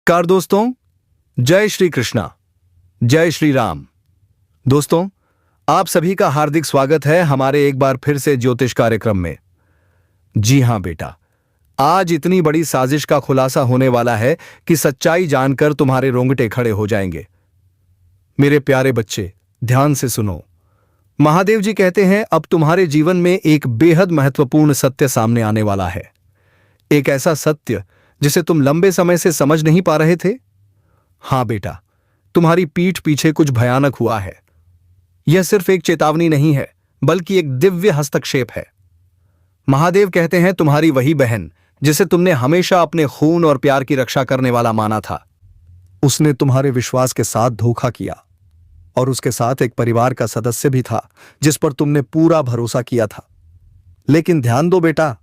नमस्कार दोस्तों, जय श्री कृष्णा, जय श्री राम। दोस्तों, आप सभी का हार्दिक स्वागत है हमारे एक बार फिर से ज्योतिष कार्यक्रम में। जी हां बेटा, आज इतनी बड़ी साजिश का खुलासा होने वाला है कि सच्चाई जानकर तुम्हारे रोंगटे खड़े हो जाएंगे। मेरे प्यारे बच्चे, ध्यान से सुनो। महादेव जी कहते हैं अब तुम्हारे जीवन में एक बेहद महत्वपूर्ण सत्य सामने आने वाला है। एक ऐसा सत्य जिसे तुम लंबे समय से समझ नहीं पा रहे थे। हां बेटा, तुम्हारी पीठ पीछे कुछ भयानक हुआ है। यह सिर्फ एक चेतावनी नहीं है, बल्कि एक दिव्य हस्तक्षेप है। महादेव कहते हैं तुम्हारी वही बहन जिसे तुमने हमेशा अपने खून और प्यार की रक्षा करने वाला माना था, उसने तुम्हारे विश्वास के साथ धोखा किया। और उसके साथ एक परिवार का सदस्य भी था जिस पर तुमने पूरा भरोसा किया था। लेकिन ध्यान दो बेटा,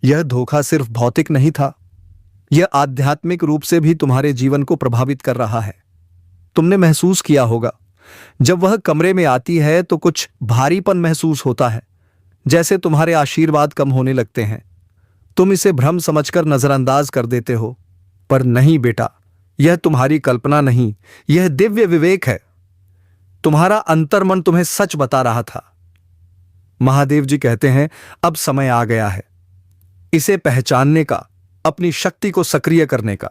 यह धोखा सिर्फ भौतिक नहीं था, यह आध्यात्मिक रूप से भी तुम्हारे जीवन को प्रभावित कर रहा है। तुमने महसूस किया होगा, जब वह कमरे में आती है तो कुछ भारीपन महसूस होता है, जैसे तुम्हारे आशीर्वाद कम होने लगते हैं। तुम इसे भ्रम समझकर नजरअंदाज कर देते हो, पर नहीं बेटा, यह तुम्हारी कल्पना नहीं, यह दिव्य विवेक है। तुम्हारा अंतर्मन तुम्हें सच बता रहा था। महादेव जी कहते हैं अब समय आ गया है इसे पहचानने का, अपनी शक्ति को सक्रिय करने का।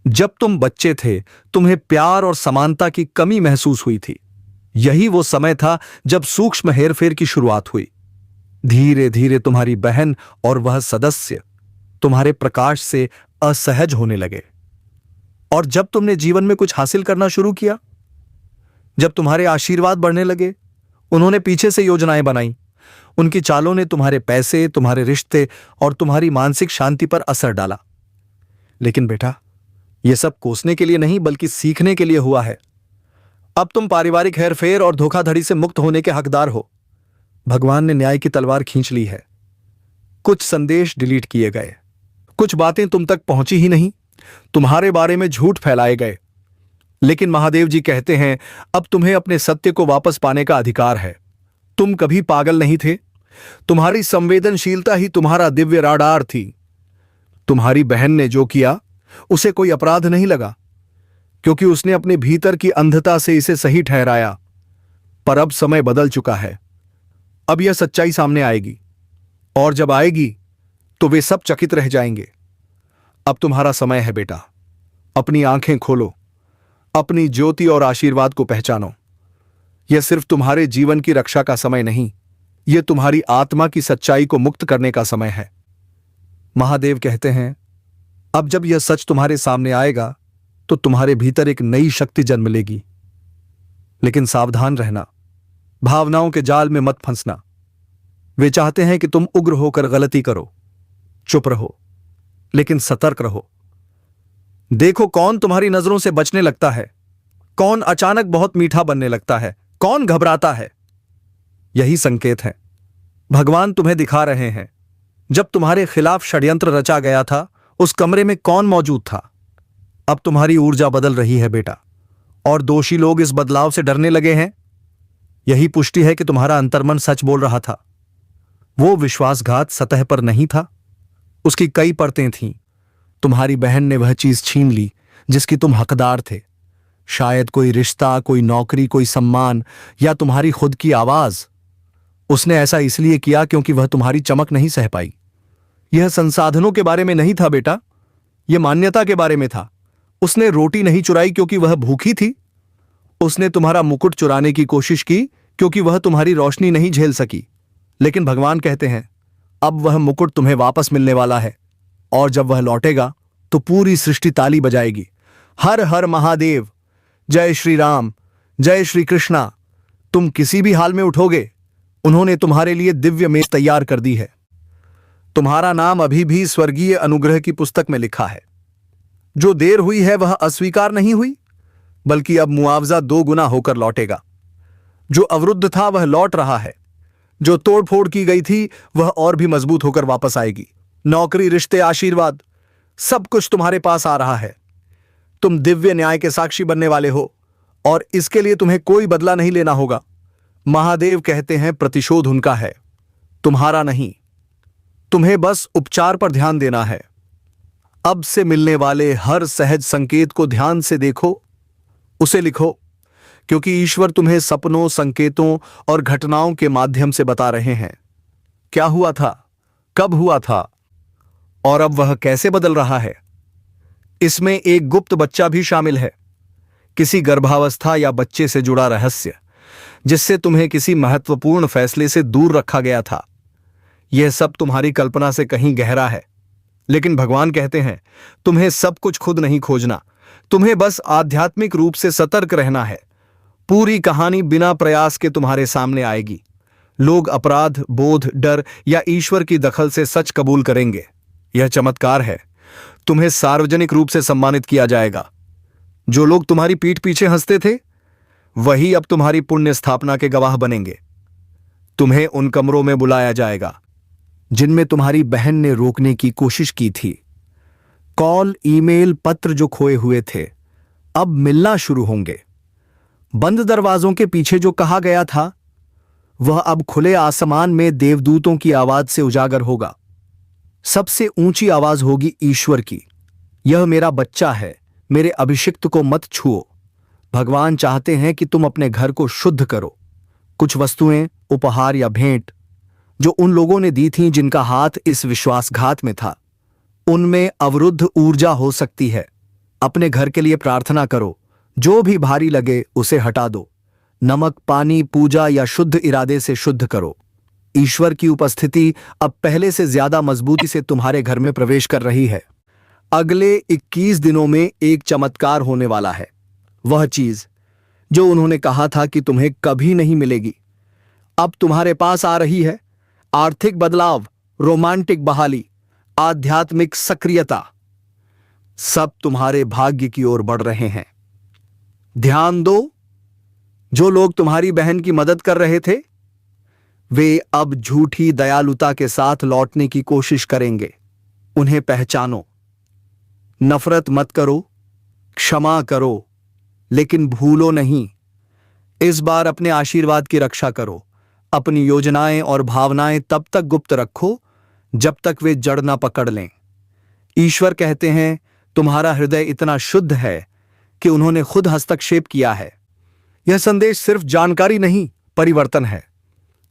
जब तुम बच्चे थे, तुम्हें प्यार और समानता की कमी महसूस हुई थी। यही वो समय था जब सूक्ष्म हेरफेर की शुरुआत हुई। धीरे धीरे तुम्हारी बहन और वह सदस्य तुम्हारे प्रकाश से असहज होने लगे। और जब तुमने जीवन में कुछ हासिल करना शुरू किया, जब तुम्हारे आशीर्वाद बढ़ने लगे, उन्होंने पीछे से योजनाएं बनाई। उनकी चालों ने तुम्हारे पैसे, तुम्हारे रिश्ते और तुम्हारी मानसिक शांति पर असर डाला। लेकिन बेटा, यह सब कोसने के लिए नहीं, बल्कि सीखने के लिए हुआ है। अब तुम पारिवारिक हेरफेर और धोखाधड़ी से मुक्त होने के हकदार हो। भगवान ने न्याय की तलवार खींच ली है। कुछ संदेश डिलीट किए गए, कुछ बातें तुम तक पहुंची ही नहीं, तुम्हारे बारे में झूठ फैलाए गए। लेकिन महादेव जी कहते हैं अब तुम्हें अपने सत्य को वापस पाने का अधिकार है। तुम कभी पागल नहीं थे, तुम्हारी संवेदनशीलता ही तुम्हारा दिव्य राडार थी। तुम्हारी बहन ने जो किया उसे कोई अपराध नहीं लगा, क्योंकि उसने अपने भीतर की अंधता से इसे सही ठहराया। पर अब समय बदल चुका है। अब यह सच्चाई सामने आएगी, और जब आएगी तो वे सब चकित रह जाएंगे। अब तुम्हारा समय है बेटा, अपनी आंखें खोलो, अपनी ज्योति और आशीर्वाद को पहचानो। यह सिर्फ तुम्हारे जीवन की रक्षा का समय नहीं, यह तुम्हारी आत्मा की सच्चाई को मुक्त करने का समय है। महादेव कहते हैं अब जब यह सच तुम्हारे सामने आएगा तो तुम्हारे भीतर एक नई शक्ति जन्म लेगी। लेकिन सावधान रहना, भावनाओं के जाल में मत फंसना। वे चाहते हैं कि तुम उग्र होकर गलती करो। चुप रहो, लेकिन सतर्क रहो। देखो कौन तुम्हारी नजरों से बचने लगता है, कौन अचानक बहुत मीठा बनने लगता है, कौन घबराता है। यही संकेत है, भगवान तुम्हें दिखा रहे हैं जब तुम्हारे खिलाफ षड्यंत्र रचा गया था, उस कमरे में कौन मौजूद था। अब तुम्हारी ऊर्जा बदल रही है बेटा, और दोषी लोग इस बदलाव से डरने लगे हैं। यही पुष्टि है कि तुम्हारा अंतर्मन सच बोल रहा था। वो विश्वासघात सतह पर नहीं था, उसकी कई परतें थीं। तुम्हारी बहन ने वह चीज छीन ली जिसकी तुम हकदार थे। शायद कोई रिश्ता, कोई नौकरी, कोई सम्मान, या तुम्हारी खुद की आवाज। उसने ऐसा इसलिए किया क्योंकि वह तुम्हारी चमक नहीं सह पाई। यह संसाधनों के बारे में नहीं था बेटा, यह मान्यता के बारे में था। उसने रोटी नहीं चुराई क्योंकि वह भूखी थी, उसने तुम्हारा मुकुट चुराने की कोशिश की क्योंकि वह तुम्हारी रोशनी नहीं झेल सकी। लेकिन भगवान कहते हैं अब वह मुकुट तुम्हें वापस मिलने वाला है, और जब वह लौटेगा तो पूरी सृष्टि ताली बजाएगी। हर हर महादेव, जय श्री राम, जय श्री कृष्णा। तुम किसी भी हाल में उठोगे, उन्होंने तुम्हारे लिए दिव्य मेज तैयार कर दी है। तुम्हारा नाम अभी भी स्वर्गीय अनुग्रह की पुस्तक में लिखा है। जो देर हुई है वह अस्वीकार नहीं हुई, बल्कि अब मुआवजा 2 गुना होकर लौटेगा। जो अवरुद्ध था वह लौट रहा है, जो तोड़फोड़ की गई थी वह और भी मजबूत होकर वापस आएगी। नौकरी, रिश्ते, आशीर्वाद, सब कुछ तुम्हारे पास आ रहा है। तुम दिव्य न्याय के साक्षी बनने वाले हो, और इसके लिए तुम्हें कोई बदला नहीं लेना होगा। महादेव कहते हैं प्रतिशोध उनका है, तुम्हारा नहीं। तुम्हें बस उपचार पर ध्यान देना है। अब से मिलने वाले हर सहज संकेत को ध्यान से देखो, उसे लिखो, क्योंकि ईश्वर तुम्हें सपनों, संकेतों और घटनाओं के माध्यम से बता रहे हैं क्या हुआ था, कब हुआ था और अब वह कैसे बदल रहा है। इसमें एक गुप्त बच्चा भी शामिल है, किसी गर्भावस्था या बच्चे से जुड़ा रहस्य जिससे तुम्हें किसी महत्वपूर्ण फैसले से दूर रखा गया था। यह सब तुम्हारी कल्पना से कहीं गहरा है, लेकिन भगवान कहते हैं तुम्हें सब कुछ खुद नहीं खोजना, तुम्हें बस आध्यात्मिक रूप से सतर्क रहना है। पूरी कहानी बिना प्रयास के तुम्हारे सामने आएगी। लोग अपराध बोध, डर या ईश्वर की दखल से सच कबूल करेंगे। यह चमत्कार है, तुम्हें सार्वजनिक रूप से सम्मानित किया जाएगा। जो लोग तुम्हारी पीठ पीछे हंसते थे वही अब तुम्हारी पुण्य स्थापना के गवाह बनेंगे। तुम्हें उन कमरों में बुलाया जाएगा जिनमें तुम्हारी बहन ने रोकने की कोशिश की थी। कॉल, ईमेल, पत्र जो खोए हुए थे अब मिलना शुरू होंगे। बंद दरवाजों के पीछे जो कहा गया था वह अब खुले आसमान में देवदूतों की आवाज से उजागर होगा। सबसे ऊंची आवाज होगी ईश्वर की, यह मेरा बच्चा है, मेरे अभिषिक्त को मत छुओ। भगवान चाहते हैं कि तुम अपने घर को शुद्ध करो। कुछ वस्तुएं, उपहार या भेंट जो उन लोगों ने दी थीं जिनका हाथ इस विश्वासघात में था, उनमें अवरुद्ध ऊर्जा हो सकती है। अपने घर के लिए प्रार्थना करो, जो भी भारी लगे उसे हटा दो। नमक, पानी, पूजा या शुद्ध इरादे से शुद्ध करो। ईश्वर की उपस्थिति अब पहले से ज्यादा मजबूती से तुम्हारे घर में प्रवेश कर रही है। अगले 21 दिनों में एक चमत्कार होने वाला है। वह चीज जो उन्होंने कहा था कि तुम्हें कभी नहीं मिलेगी, अब तुम्हारे पास आ रही है। आर्थिक बदलाव, रोमांटिक बहाली, आध्यात्मिक सक्रियता, सब तुम्हारे भाग्य की ओर बढ़ रहे हैं। ध्यान दो, जो लोग तुम्हारी बहन की मदद कर रहे थे वे अब झूठी दयालुता के साथ लौटने की कोशिश करेंगे। उन्हें पहचानो। नफरत मत करो, क्षमा करो, लेकिन भूलो नहीं, इस बार अपने आशीर्वाद की रक्षा करो। अपनी योजनाएं और भावनाएं तब तक गुप्त रखो जब तक वे जड़ ना पकड़ लें। ईश्वर कहते हैं तुम्हारा हृदय इतना शुद्ध है कि उन्होंने खुद हस्तक्षेप किया है। यह संदेश सिर्फ जानकारी नहीं, परिवर्तन है।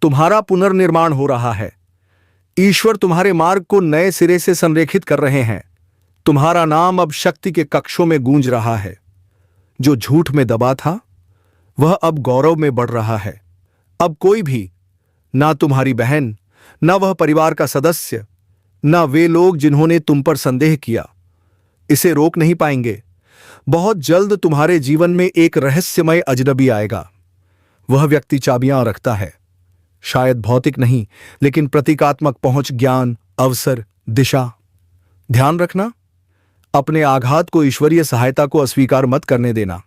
तुम्हारा पुनर्निर्माण हो रहा है। ईश्वर तुम्हारे मार्ग को नए सिरे से संरेखित कर रहे हैं। तुम्हारा नाम अब शक्ति के कक्षों में गूंज रहा है। जो झूठ में दबा था वह अब गौरव में बढ़ रहा है। अब कोई भी, ना तुम्हारी बहन, ना वह परिवार का सदस्य, ना वे लोग जिन्होंने तुम पर संदेह किया, इसे रोक नहीं पाएंगे। बहुत जल्द तुम्हारे जीवन में एक रहस्यमय अजनबी आएगा। वह व्यक्ति चाबियां रखता है, शायद भौतिक नहीं लेकिन प्रतीकात्मक पहुंच, ज्ञान, अवसर, दिशा। ध्यान रखना, अपने आघात को ईश्वरीय सहायता को अस्वीकार मत करने देना।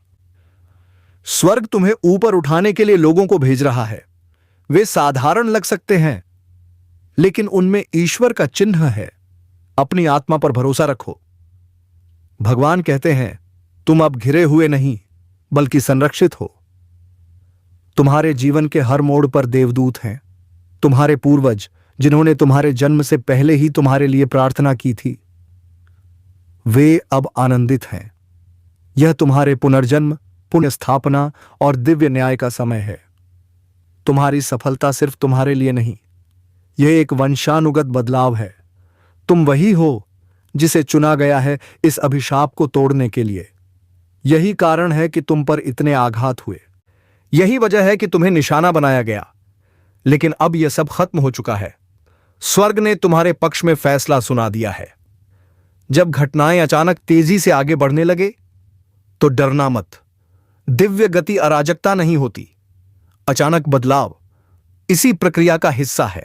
स्वर्ग तुम्हें ऊपर उठाने के लिए लोगों को भेज रहा है। वे साधारण लग सकते हैं लेकिन उनमें ईश्वर का चिन्ह है। अपनी आत्मा पर भरोसा रखो। भगवान कहते हैं तुम अब घिरे हुए नहीं बल्कि संरक्षित हो। तुम्हारे जीवन के हर मोड़ पर देवदूत हैं। तुम्हारे पूर्वज जिन्होंने तुम्हारे जन्म से पहले ही तुम्हारे लिए प्रार्थना की थी, वे अब आनंदित हैं। यह तुम्हारे पुनर्जन्म, पुण्य स्थापना और दिव्य न्याय का समय है। तुम्हारी सफलता सिर्फ तुम्हारे लिए नहीं, यह एक वंशानुगत बदलाव है। तुम वही हो जिसे चुना गया है इस अभिशाप को तोड़ने के लिए। यही कारण है कि तुम पर इतने आघात हुए। यही वजह है कि तुम्हें निशाना बनाया गया। लेकिन अब यह सब खत्म हो चुका है। स्वर्ग ने तुम्हारे पक्ष में फैसला सुना दिया है। जब घटनाएं अचानक तेजी से आगे बढ़ने लगे तो डरना मत। दिव्य गति अराजकता नहीं होती। अचानक बदलाव इसी प्रक्रिया का हिस्सा है।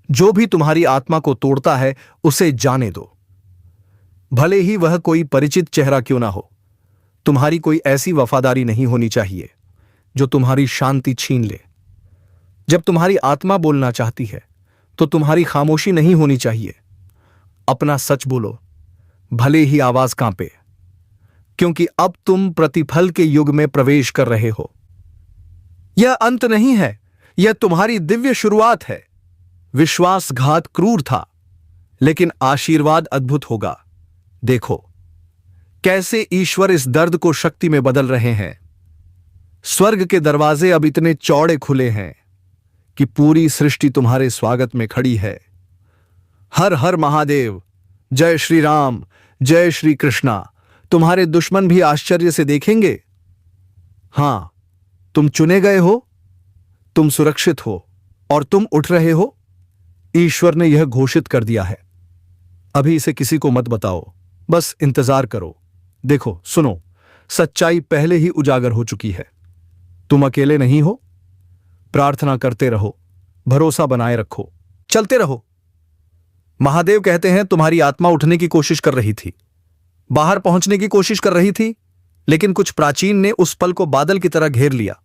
जो भी तुम्हारी आत्मा को तोड़ता है उसे जाने दो, भले ही वह कोई परिचित चेहरा क्यों ना हो। तुम्हारी कोई ऐसी वफादारी नहीं होनी चाहिए जो तुम्हारी शांति छीन ले। जब तुम्हारी आत्मा बोलना चाहती है तो तुम्हारी खामोशी नहीं होनी चाहिए। अपना सच बोलो, भले ही आवाज कांपे, क्योंकि अब तुम प्रतिफल के युग में प्रवेश कर रहे हो। यह अंत नहीं है, यह तुम्हारी दिव्य शुरुआत है। विश्वासघात क्रूर था, लेकिन आशीर्वाद अद्भुत होगा। देखो कैसे ईश्वर इस दर्द को शक्ति में बदल रहे हैं। स्वर्ग के दरवाजे अब इतने चौड़े खुले हैं कि पूरी सृष्टि तुम्हारे स्वागत में खड़ी है। हर हर महादेव, जय श्री राम, जय श्री कृष्णा। तुम्हारे दुश्मन भी आश्चर्य से देखेंगे। हां, तुम चुने गए हो, तुम सुरक्षित हो और तुम उठ रहे हो। ईश्वर ने यह घोषित कर दिया है। अभी इसे किसी को मत बताओ, बस इंतजार करो। देखो, सुनो, सच्चाई पहले ही उजागर हो चुकी है। तुम अकेले नहीं हो। प्रार्थना करते रहो, भरोसा बनाए रखो, चलते रहो। महादेव कहते हैं तुम्हारी आत्मा उठने की कोशिश कर रही थी, बाहर पहुंचने की कोशिश कर रही थी, लेकिन कुछ प्राचीन ने उस पल को बादल की तरह घेर लिया।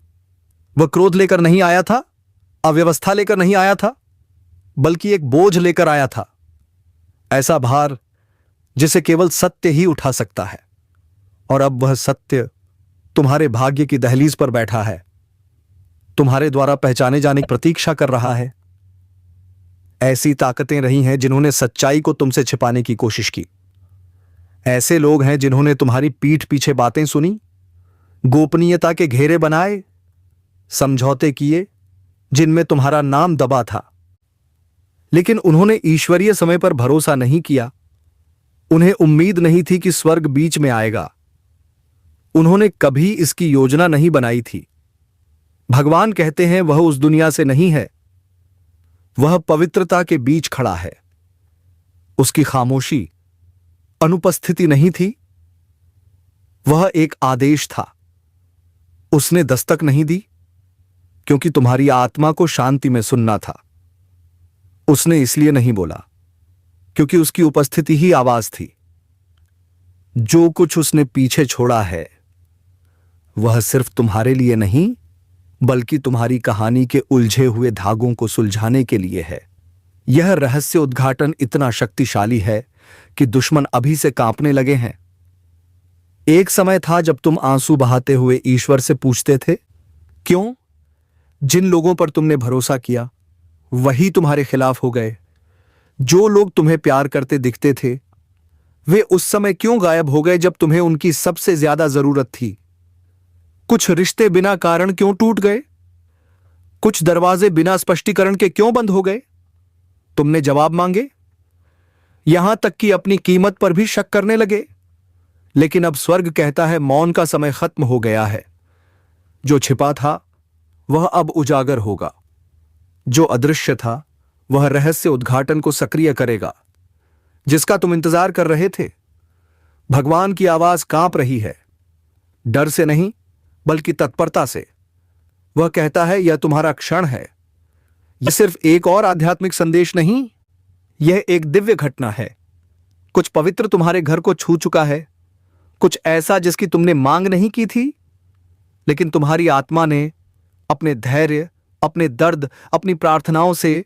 वह क्रोध लेकर नहीं आया था, अव्यवस्था लेकर नहीं आया था, बल्कि एक बोझ लेकर आया था। ऐसा भार जिसे केवल सत्य ही उठा सकता है। और अब वह सत्य तुम्हारे भाग्य की दहलीज पर बैठा है, तुम्हारे द्वारा पहचाने जाने की प्रतीक्षा कर रहा है। ऐसी ताकतें रही हैं जिन्होंने सच्चाई को तुमसे छिपाने की कोशिश की। ऐसे लोग हैं जिन्होंने तुम्हारी पीठ पीछे बातें सुनी, गोपनीयता के घेरे बनाए, समझौते किए जिनमें तुम्हारा नाम दबा था। लेकिन उन्होंने ईश्वरीय समय पर भरोसा नहीं किया। उन्हें उम्मीद नहीं थी कि स्वर्ग बीच में आएगा। उन्होंने कभी इसकी योजना नहीं बनाई थी। भगवान कहते हैं वह उस दुनिया से नहीं है। वह पवित्रता के बीच खड़ा है। उसकी खामोशी अनुपस्थिति नहीं थी, वह एक आदेश था। उसने दस्तक नहीं दी क्योंकि तुम्हारी आत्मा को शांति में सुनना था। उसने इसलिए नहीं बोला क्योंकि उसकी उपस्थिति ही आवाज थी। जो कुछ उसने पीछे छोड़ा है वह सिर्फ तुम्हारे लिए नहीं, बल्कि तुम्हारी कहानी के उलझे हुए धागों को सुलझाने के लिए है। यह रहस्य उद्घाटन इतना शक्तिशाली है कि दुश्मन अभी से कांपने लगे हैं। एक समय था जब तुम आंसू बहाते हुए ईश्वर से पूछते थे, क्यों? जिन लोगों पर तुमने भरोसा किया वही तुम्हारे खिलाफ हो गए। जो लोग तुम्हें प्यार करते दिखते थे वे उस समय क्यों गायब हो गए जब तुम्हें उनकी सबसे ज्यादा जरूरत थी? कुछ रिश्ते बिना कारण क्यों टूट गए? कुछ दरवाजे बिना स्पष्टीकरण के क्यों बंद हो गए? तुमने जवाब मांगे, यहां तक कि अपनी कीमत पर भी शक करने लगे। लेकिन अब स्वर्ग कहता है मौन का समय खत्म हो गया है। जो छिपा था वह अब उजागर होगा। जो अदृश्य था वह रहस्य उद्घाटन को सक्रिय करेगा, जिसका तुम इंतजार कर रहे थे। भगवान की आवाज कांप रही है, डर से नहीं बल्कि तत्परता से। वह कहता है यह तुम्हारा क्षण है। यह सिर्फ एक और आध्यात्मिक संदेश नहीं, यह एक दिव्य घटना है। कुछ पवित्र तुम्हारे घर को छू चुका है, कुछ ऐसा जिसकी तुमने मांग नहीं की थी, लेकिन तुम्हारी आत्मा ने अपने धैर्य, अपने दर्द, अपनी प्रार्थनाओं से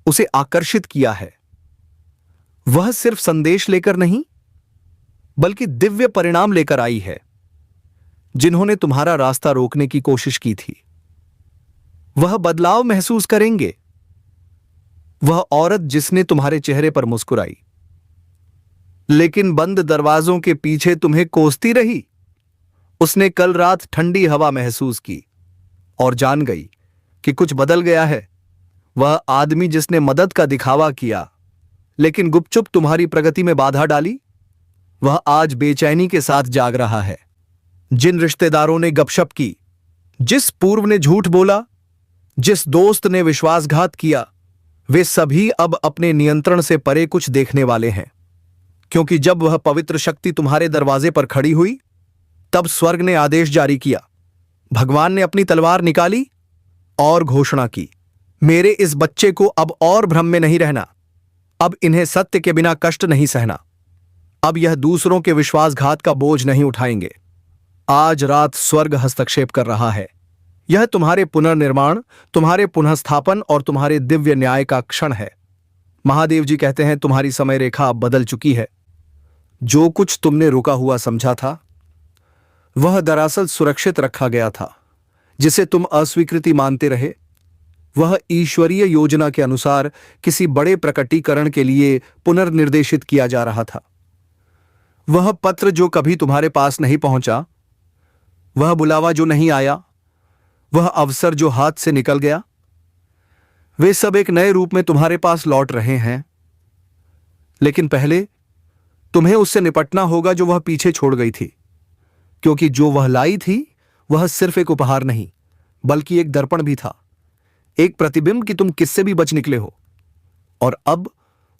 उसे आकर्षित किया है। वह सिर्फ संदेश लेकर नहीं बल्कि दिव्य परिणाम लेकर आई है। जिन्होंने तुम्हारा रास्ता रोकने की कोशिश की थी वह बदलाव महसूस करेंगे। वह औरत जिसने तुम्हारे चेहरे पर मुस्कुराई लेकिन बंद दरवाजों के पीछे तुम्हें कोसती रही, उसने कल रात ठंडी हवा महसूस की और जान गई कि कुछ बदल गया है। वह आदमी जिसने मदद का दिखावा किया लेकिन गुपचुप तुम्हारी प्रगति में बाधा डाली, वह आज बेचैनी के साथ जाग रहा है। जिन रिश्तेदारों ने गपशप की, जिस पूर्व ने झूठ बोला, जिस दोस्त ने विश्वासघात किया, वे सभी अब अपने नियंत्रण से परे कुछ देखने वाले हैं। क्योंकि जब वह पवित्र शक्ति तुम्हारे दरवाजे पर खड़ी हुई तब स्वर्ग ने आदेश जारी किया। भगवान ने अपनी तलवार निकाली और घोषणा की, मेरे इस बच्चे को अब और भ्रम में नहीं रहना। अब इन्हें सत्य के बिना कष्ट नहीं सहना। अब यह दूसरों के विश्वासघात का बोझ नहीं उठाएंगे। आज रात स्वर्ग हस्तक्षेप कर रहा है। यह तुम्हारे पुनर्निर्माण, तुम्हारे पुनःस्थापन और तुम्हारे दिव्य न्याय का क्षण है। महादेव जी कहते हैं तुम्हारी समय रेखा अब बदल चुकी है। जो कुछ तुमने रुका हुआ समझा था वह दरअसल सुरक्षित रखा गया था। जिसे तुम अस्वीकृति मानते रहे वह ईश्वरीय योजना के अनुसार किसी बड़े प्रकटीकरण के लिए पुनर्निर्देशित किया जा रहा था। वह पत्र जो कभी तुम्हारे पास नहीं पहुंचा, वह बुलावा जो नहीं आया, वह अवसर जो हाथ से निकल गया, वे सब एक नए रूप में तुम्हारे पास लौट रहे हैं। लेकिन पहले तुम्हें उससे निपटना होगा जो वह पीछे छोड़ गई थी, क्योंकि जो वह लाई थी वह सिर्फ एक उपहार नहीं बल्कि एक दर्पण भी था, एक प्रतिबिंब कि तुम किससे भी बच निकले हो और अब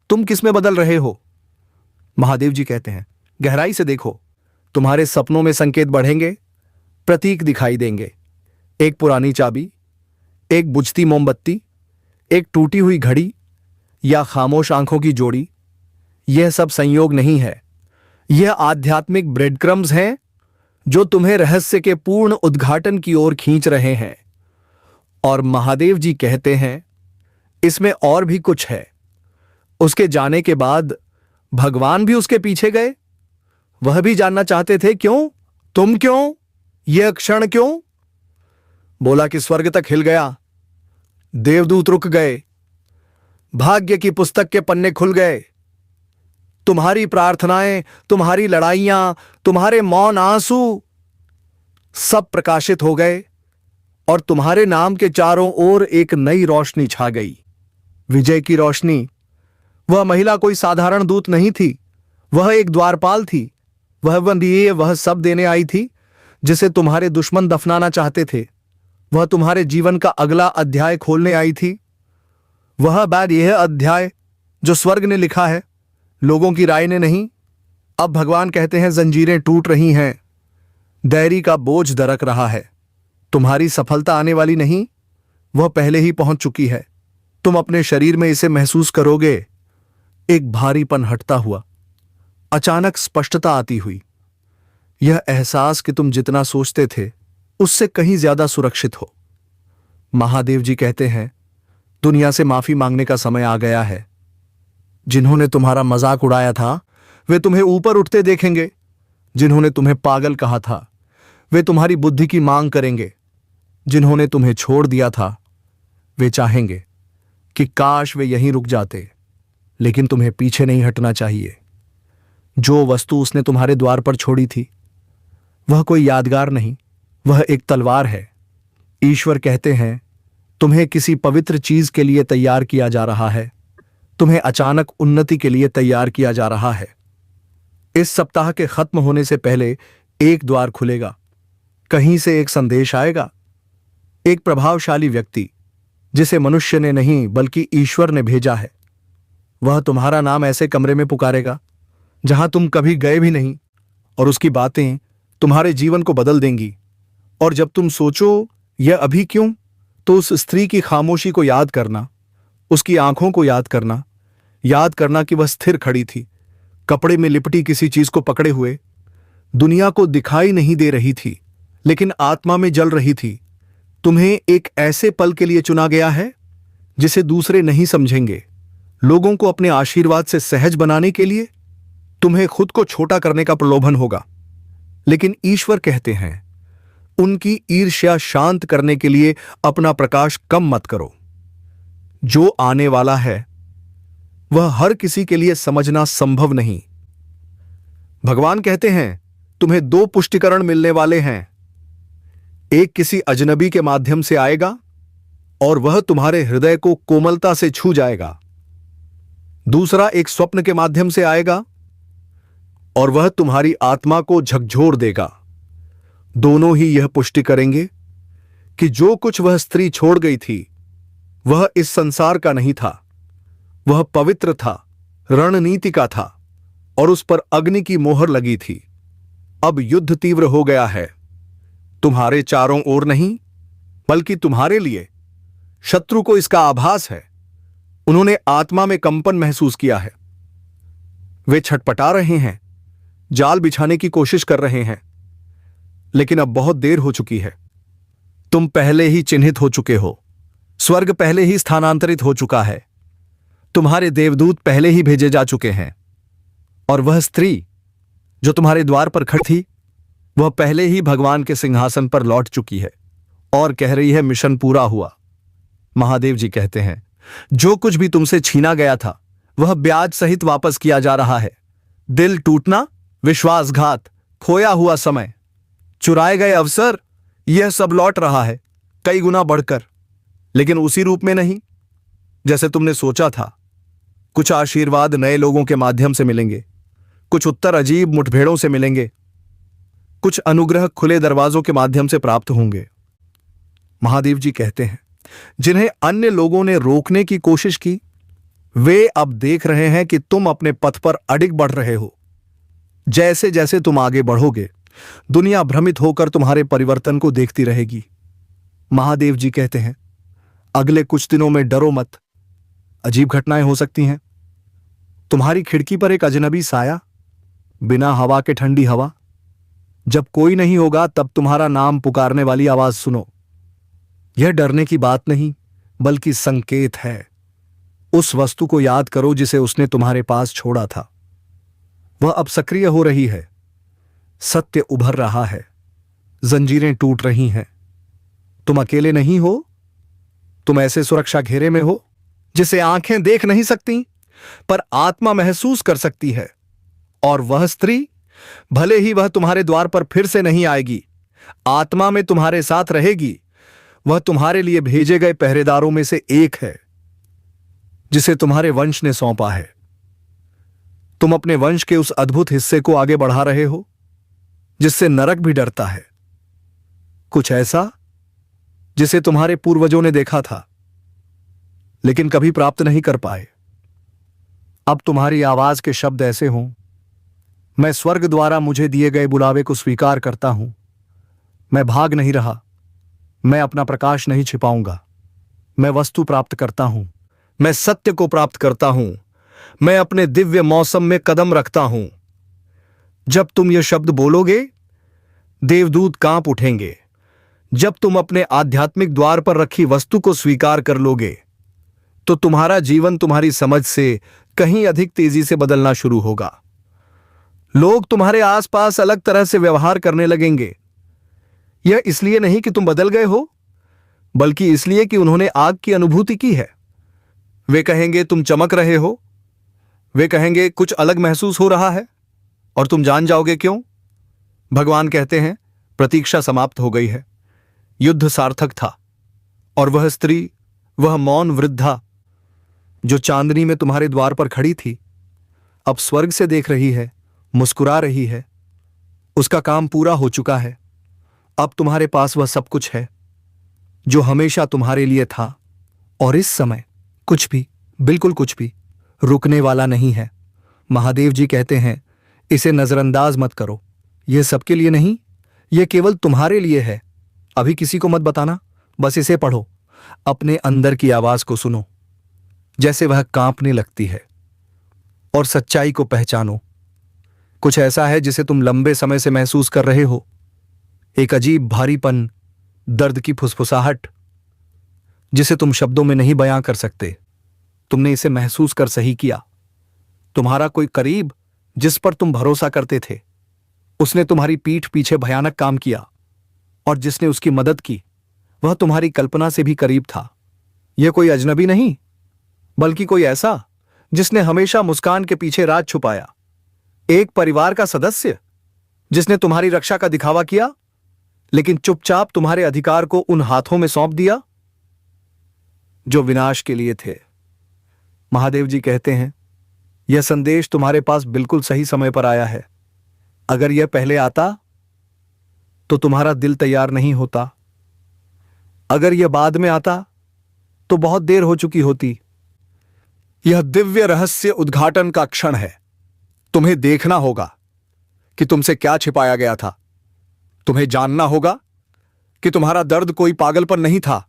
तुम किस में बदल रहे हो। महादेव जी कहते हैं, गहराई से देखो, तुम्हारे सपनों में संकेत बढ़ेंगे, प्रतीक दिखाई देंगे। एक पुरानी चाबी, एक बुझती मोमबत्ती, एक टूटी हुई घड़ी या खामोश आंखों की जोड़ी। यह सब संयोग नहीं है, यह आध्यात्मिक ब्रेड क्रम्स हैं जो तुम्हें रहस्य के पूर्ण उद्घाटन की ओर खींच रहे हैं। और महादेव जी कहते हैं, इसमें और भी कुछ है। उसके जाने के बाद भगवान भी उसके पीछे गए। वह भी जानना चाहते थे, क्यों, तुम क्यों, यह क्षण क्यों। बोला कि स्वर्ग तक हिल गया, देवदूत रुक गए, भाग्य की पुस्तक के पन्ने खुल गए। तुम्हारी प्रार्थनाएं, तुम्हारी लड़ाइयां, तुम्हारे मौन आंसू सब प्रकाशित हो गए और तुम्हारे नाम के चारों ओर एक नई रोशनी छा गई, विजय की रोशनी। वह महिला कोई साधारण दूत नहीं थी, वह एक द्वारपाल थी। वह सब देने आई थी जिसे तुम्हारे दुश्मन दफनाना चाहते थे। वह तुम्हारे जीवन का अगला अध्याय खोलने आई थी। यह अध्याय जो स्वर्ग ने लिखा है, लोगों की राय ने नहीं। अब भगवान कहते हैं, जंजीरें टूट रही हैं, दैरी का बोझ दरक रहा है। तुम्हारी सफलता आने वाली नहीं, वह पहले ही पहुंच चुकी है। तुम अपने शरीर में इसे महसूस करोगे। एक भारीपन हटता हुआ, अचानक स्पष्टता आती हुई, यह एहसास कि तुम जितना सोचते थे उससे कहीं ज्यादा सुरक्षित हो। महादेव जी कहते हैं, दुनिया से माफी मांगने का समय आ गया है। जिन्होंने तुम्हारा मजाक उड़ाया था वे तुम्हें ऊपर उठते देखेंगे। जिन्होंने तुम्हें पागल कहा था वे तुम्हारी बुद्धि की मांग करेंगे। जिन्होंने तुम्हें छोड़ दिया था वे चाहेंगे कि काश वे यहीं रुक जाते, लेकिन तुम्हें पीछे नहीं हटना चाहिए। जो वस्तु उसने तुम्हारे द्वार पर छोड़ी थी वह कोई यादगार नहीं, वह एक तलवार है। ईश्वर कहते हैं, तुम्हें किसी पवित्र चीज के लिए तैयार किया जा रहा है। तुम्हें अचानक उन्नति के लिए तैयार किया जा रहा है। इस सप्ताह के खत्म होने से पहले एक द्वार खुलेगा। कहीं से एक संदेश आएगा। एक प्रभावशाली व्यक्ति जिसे मनुष्य ने नहीं बल्कि ईश्वर ने भेजा है, वह तुम्हारा नाम ऐसे कमरे में पुकारेगा जहां तुम कभी गए भी नहीं, और उसकी बातें तुम्हारे जीवन को बदल देंगी। और जब तुम सोचो यह अभी क्यों, तो उस स्त्री की खामोशी को याद करना, उसकी आंखों को याद करना कि वह स्थिर खड़ी थी, कपड़े में लिपटी किसी चीज को पकड़े हुए, दुनिया को दिखाई नहीं दे रही थी लेकिन आत्मा में जल रही थी। तुम्हें एक ऐसे पल के लिए चुना गया है जिसे दूसरे नहीं समझेंगे। लोगों को अपने आशीर्वाद से सहज बनाने के लिए तुम्हें खुद को छोटा करने का प्रलोभन होगा, लेकिन ईश्वर कहते हैं, उनकी ईर्ष्या शांत करने के लिए अपना प्रकाश कम मत करो। जो आने वाला है वह हर किसी के लिए समझना संभव नहीं। भगवान कहते हैं, तुम्हें दो पुष्टिकरण मिलने वाले हैं। एक किसी अजनबी के माध्यम से आएगा और वह तुम्हारे हृदय को कोमलता से छू जाएगा। दूसरा एक स्वप्न के माध्यम से आएगा और वह तुम्हारी आत्मा को झकझोर देगा। दोनों ही यह पुष्टि करेंगे कि जो कुछ वह स्त्री छोड़ गई थी वह इस संसार का नहीं था, वह पवित्र था, रणनीति का था और उस पर अग्नि की मोहर लगी थी। अब युद्ध तीव्र हो गया है, तुम्हारे चारों ओर नहीं बल्कि तुम्हारे लिए। शत्रु को इसका आभास है। उन्होंने आत्मा में कंपन महसूस किया है। वे छटपटा रहे हैं, जाल बिछाने की कोशिश कर रहे हैं, लेकिन अब बहुत देर हो चुकी है। तुम पहले ही चिन्हित हो चुके हो। स्वर्ग पहले ही स्थानांतरित हो चुका है। तुम्हारे देवदूत पहले ही भेजे जा चुके हैं और वह स्त्री जो तुम्हारे द्वार पर खड़ी थी वह पहले ही भगवान के सिंहासन पर लौट चुकी है और कह रही है, मिशन पूरा हुआ। महादेव जी कहते हैं, जो कुछ भी तुमसे छीना गया था वह ब्याज सहित वापस किया जा रहा है। दिल टूटना विश्वासघात, खोया हुआ समय, चुराए गए अवसर, यह सब लौट रहा है कई गुना बढ़कर, लेकिन उसी रूप में नहीं जैसे तुमने सोचा था। कुछ आशीर्वाद नए लोगों के माध्यम से मिलेंगे, कुछ उत्तर अजीब मुठभेड़ों से मिलेंगे, कुछ अनुग्रह खुले दरवाजों के माध्यम से प्राप्त होंगे। महादेव जी कहते हैं, जिन्हें अन्य लोगों ने रोकने की कोशिश की, वे अब देख रहे हैं कि तुम अपने पथ पर अडिग बढ़ रहे हो। जैसे जैसे तुम आगे बढ़ोगे, दुनिया भ्रमित होकर तुम्हारे परिवर्तन को देखती रहेगी। महादेव जी कहते हैं, अगले कुछ दिनों में डरो मत, अजीब घटनाएं हो सकती हैं। तुम्हारी खिड़की पर एक अजनबी साया, बिना हवा के ठंडी हवा, जब कोई नहीं होगा तब तुम्हारा नाम पुकारने वाली आवाज सुनो। यह डरने की बात नहीं, बल्कि संकेत है। उस वस्तु को याद करो जिसे उसने तुम्हारे पास छोड़ा था। वह अब सक्रिय हो रही है, सत्य उभर रहा है, जंजीरें टूट रही हैं। तुम अकेले नहीं हो, तुम ऐसे सुरक्षा घेरे में हो जिसे आंखें देख नहीं सकती, पर आत्मा महसूस कर सकती है। और वह स्त्री, भले ही वह तुम्हारे द्वार पर फिर से नहीं आएगी, आत्मा में तुम्हारे साथ रहेगी। वह तुम्हारे लिए भेजे गए पहरेदारों में से एक है, जिसे तुम्हारे वंश ने सौंपा है। तुम अपने वंश के उस अद्भुत हिस्से को आगे बढ़ा रहे हो जिससे नरक भी डरता है, कुछ ऐसा जिसे तुम्हारे पूर्वजों ने देखा था लेकिन कभी प्राप्त नहीं कर पाए। अब तुम्हारी आवाज के शब्द ऐसे हों, मैं स्वर्ग द्वारा मुझे दिए गए बुलावे को स्वीकार करता हूं। मैं भाग नहीं रहा, मैं अपना प्रकाश नहीं छिपाऊंगा। मैं वस्तु प्राप्त करता हूं, मैं सत्य को प्राप्त करता हूं, मैं अपने दिव्य मौसम में कदम रखता हूं। जब तुम ये शब्द बोलोगे, देवदूत कांप उठेंगे। जब तुम अपने आध्यात्मिक द्वार पर रखी वस्तु को स्वीकार कर लोगे, तो तुम्हारा जीवन तुम्हारी समझ से कहीं अधिक तेजी से बदलना शुरू होगा। लोग तुम्हारे आसपास अलग तरह से व्यवहार करने लगेंगे। यह इसलिए नहीं कि तुम बदल गए हो, बल्कि इसलिए कि उन्होंने आग की अनुभूति की है। वे कहेंगे तुम चमक रहे हो, वे कहेंगे कुछ अलग महसूस हो रहा है, और तुम जान जाओगे क्यों। भगवान कहते हैं, प्रतीक्षा समाप्त हो गई है, युद्ध सार्थक था। और वह स्त्री, वह मौन वृद्धा जो चांदनी में तुम्हारे द्वार पर खड़ी थी, अब स्वर्ग से देख रही है, मुस्कुरा रही है। उसका काम पूरा हो चुका है। अब तुम्हारे पास वह सब कुछ है जो हमेशा तुम्हारे लिए था, और इस समय कुछ भी, बिल्कुल कुछ भी रुकने वाला नहीं है। महादेव जी कहते हैं, इसे नजरअंदाज मत करो। यह सबके लिए नहीं, यह केवल तुम्हारे लिए है। अभी किसी को मत बताना, बस इसे पढ़ो, अपने अंदर की आवाज को सुनो जैसे वह कांपने लगती है, और सच्चाई को पहचानो। कुछ ऐसा है जिसे तुम लंबे समय से महसूस कर रहे हो, एक अजीब भारीपन, दर्द की फुसफुसाहट जिसे तुम शब्दों में नहीं बयां कर सकते। तुमने इसे महसूस कर सही किया। तुम्हारा कोई करीब जिस पर तुम भरोसा करते थे, उसने तुम्हारी पीठ पीछे भयानक काम किया, और जिसने उसकी मदद की वह तुम्हारी कल्पना से भी करीब था। यह कोई अजनबी नहीं, बल्कि कोई ऐसा जिसने हमेशा मुस्कान के पीछे राज छुपाया। एक परिवार का सदस्य जिसने तुम्हारी रक्षा का दिखावा किया, लेकिन चुपचाप तुम्हारे अधिकार को उन हाथों में सौंप दिया जो विनाश के लिए थे। महादेव जी कहते हैं, यह संदेश तुम्हारे पास बिल्कुल सही समय पर आया है। अगर यह पहले आता तो तुम्हारा दिल तैयार नहीं होता। अगर यह बाद में आता तो बहुत देर हो चुकी होती। यह दिव्य रहस्य उद्घाटन का क्षण है। तुम्हें देखना होगा कि तुमसे क्या छिपाया गया था। तुम्हें जानना होगा कि तुम्हारा दर्द कोई पागलपन नहीं था,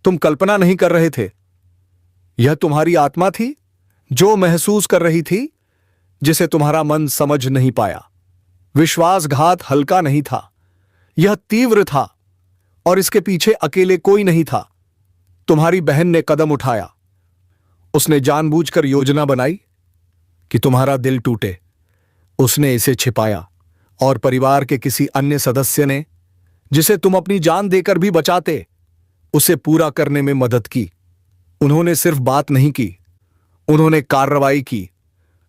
तुम कल्पना नहीं कर रहे थे। यह तुम्हारी आत्मा थी जो महसूस कर रही थी जिसे तुम्हारा मन समझ नहीं पाया। विश्वासघात हल्का नहीं था, यह तीव्र था, और इसके पीछे अकेले कोई नहीं था। तुम्हारी बहन ने कदम उठाया। उसने जानबूझकर योजना बनाई कि तुम्हारा दिल टूटे। उसने इसे छिपाया, और परिवार के किसी अन्य सदस्य ने, जिसे तुम अपनी जान देकर भी बचाते, उसे पूरा करने में मदद की। उन्होंने सिर्फ बात नहीं की, उन्होंने कार्रवाई की।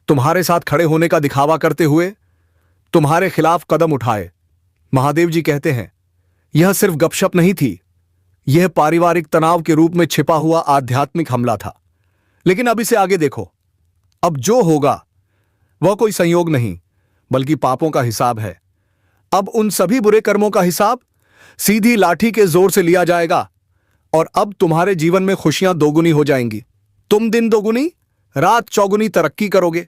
तुम्हारे साथ खड़े होने का दिखावा करते हुए तुम्हारे खिलाफ कदम उठाए। महादेव जी कहते हैं यह सिर्फ गपशप नहीं थी, यह पारिवारिक तनाव के रूप में छिपा हुआ आध्यात्मिक हमला था। लेकिन अब इसे आगे देखो। अब जो होगा वह कोई संयोग नहीं बल्कि पापों का हिसाब है। अब उन सभी बुरे कर्मों का हिसाब सीधी लाठी के जोर से लिया जाएगा और अब तुम्हारे जीवन में खुशियां दोगुनी हो जाएंगी। तुम दिन दोगुनी रात चौगुनी तरक्की करोगे।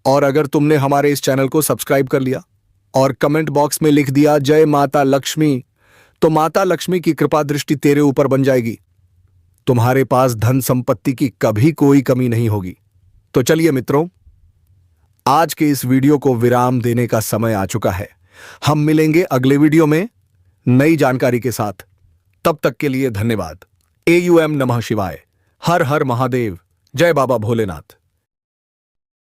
और अगर तुमने हमारे इस चैनल को सब्सक्राइब कर लिया और कमेंट बॉक्स में लिख दिया जय माता लक्ष्मी, तो माता लक्ष्मी की कृपा दृष्टि तेरे ऊपर बन जाएगी। तुम्हारे पास धन संपत्ति की कभी कोई कमी नहीं होगी। तो चलिए मित्रों, आज के इस वीडियो को विराम देने का समय आ चुका है। हम मिलेंगे अगले वीडियो में नई जानकारी के साथ। तब तक के लिए धन्यवाद। AUM नमः शिवाय। हर हर महादेव। जय बाबा भोलेनाथ।